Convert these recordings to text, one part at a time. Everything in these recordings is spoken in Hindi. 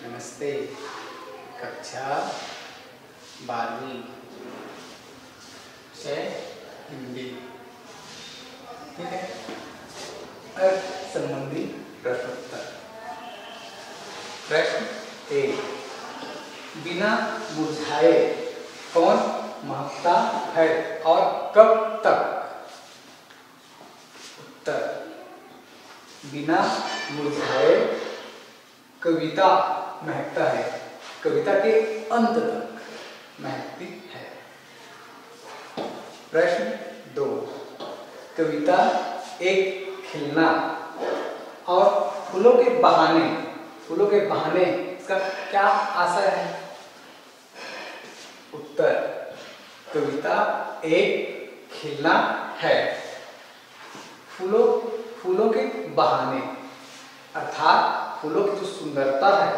नमस्ते। कक्षा 12वीं से हिंदी। ठीक है। अर्थ संबंधी प्रश्नोत्तर। प्रश्न 1, बिना बुझाए कौन महकता है और कब तक? उत्तर, बिना बुझाए कविता महकता है, कविता के अंत तक महकती है। प्रश्न 2, कविता एक खिलना और फूलों के बहाने इसका क्या आशय है? उत्तर, कविता एक खिलना है, फूलों के बहाने अर्थात फूलों की जो सुंदरता है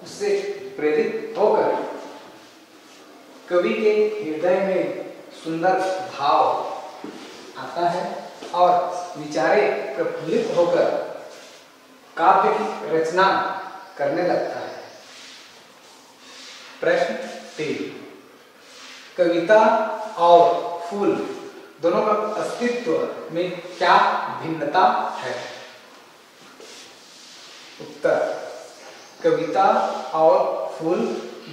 उससे प्रेरित होकर कवि के हृदय में सुंदर भाव आता है और विचारे प्रफुल्लित होकर काव्य की रचना करने लगता है। प्रश्न 3, कविता और फूल दोनों का अस्तित्व में क्या भिन्नता है? उत्तर, कविता और फूल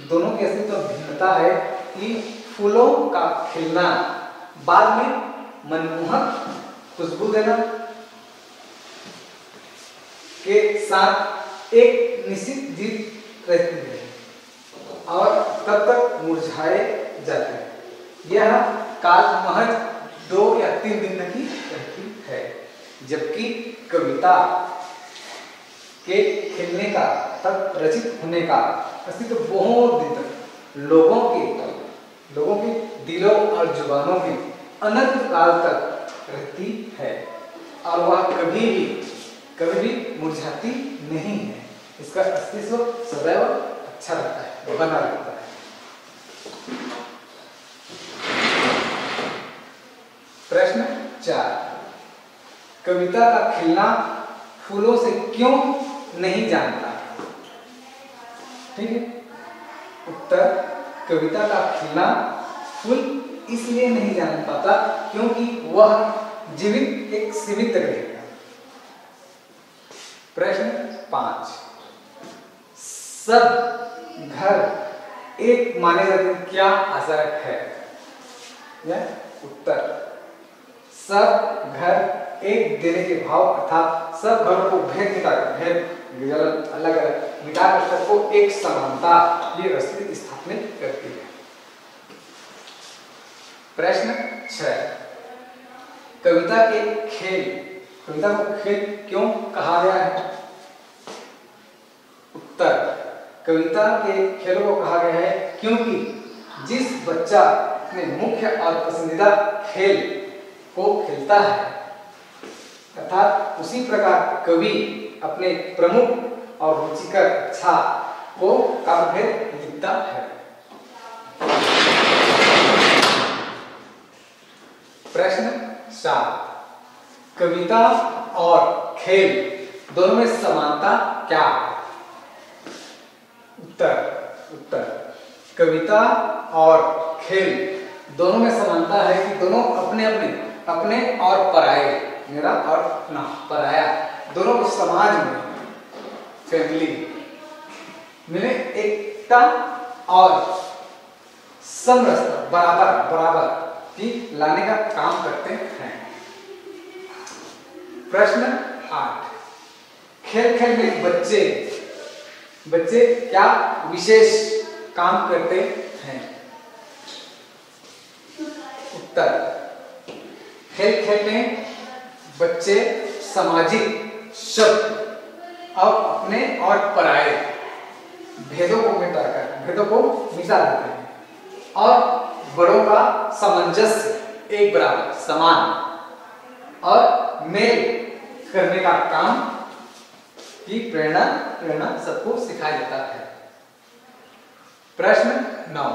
दोनों के अस्तित्व में भिन्नता है कि फूलों का खिलना बाद में मनमोहक खुशबू देना के साथ एक निश्चित जीत रहती है और तब तक मुरझाए जाते हैं। यह काल महज 2 या 3 दिन की रहती है, जबकि कविता के खिलने का तक रचित होने का अस्तित्व बहुत दिन तक लोगों के दिलों और जुबानों में अनंत काल तक रहती है और वह कभी भी मुरझाती नहीं है। इसका अस्तित्व सदैव अच्छा रहता है, बना रहता है। प्रश्न 4, कविता का खिलना फूलों से क्यों नहीं जानता? ठीक है। उत्तर, कविता का खिलना फूल इसलिए नहीं जान पाता क्योंकि वह जीवित एक सीमित रहेगा। प्रश्न 5, सब घर एक माने जाते क्या आशय है? उत्तर, सब घर एक देने के भाव अर्थात सब घरों को भेद अलग मिटाकर सबको एक समानता ये रस्ती स्थापित करती है। प्रश्न 6, कविता को खेल क्यों कहा गया है? उत्तर, कविता के खेलों को कहा गया है क्योंकि जिस बच्चा अपने मुख्य और पसंदीदा खेल को खेलता है अर्थात उसी प्रकार कवि अपने प्रमुख और रुचिकर इच्छा को काव्य में लिखता है। प्रश्न 7, कविता और खेल दोनों में समानता क्या है? उत्तर, कविता और खेल दोनों में समानता है कि दोनों अपने और पराये, मेरा और अपना, पराया, दोनों को समाज में फैमिली में एकता और समरसता बराबर की लाने का काम करते हैं। प्रश्न 8, खेल में बच्चे क्या विशेष काम करते हैं? उत्तर, खेल में बच्चे सामाजिक शब्द और अपने और पराये भेदों को मिटा देते हैं और बड़ों का सामंजस्य एक बराबर समान और मेल करने का काम की प्रेरणा सबको सिखाया जाता है। प्रश्न 9,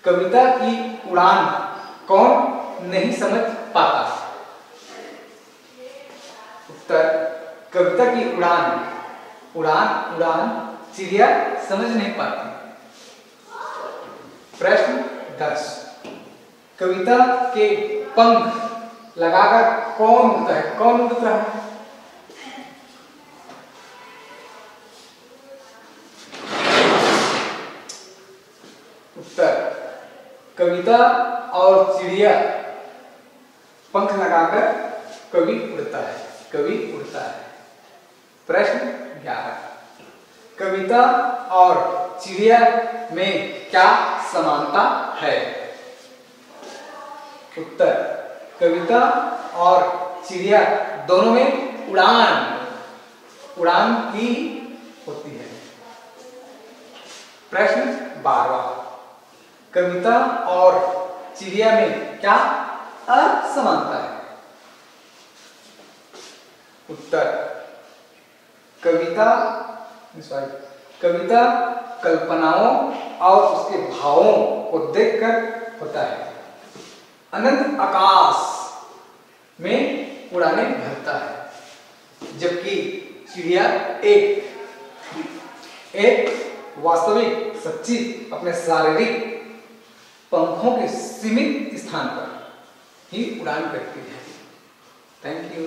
कविता की उड़ान कौन नहीं समझ पाता? उत्तर, कविता की उड़ान चिड़िया समझ नहीं पाती। प्रश्न 10, कविता के पंख लगाकर कौन उड़ता है? कौन उड़ता है? उत्तर, कविता और चिड़िया पंख लगाकर कवि उड़ता है। कवि उड़ता है। प्रश्न 11, कविता और चिड़िया में क्या समानता है? उत्तर, कविता और चिड़िया दोनों में उड़ान की होती है। प्रश्न 12, कविता और चिड़िया में क्या असमानता है? उत्तर, कविता कल्पनाओं और उसके भावों को देखकर होता है। अनंत आकाश में उड़ाने भरता है, जबकि चिड़िया एक वास्तविक सच्ची अपने शारीरिक पंखों के सीमित स्थान पर ही उड़ान करती है। Thank you.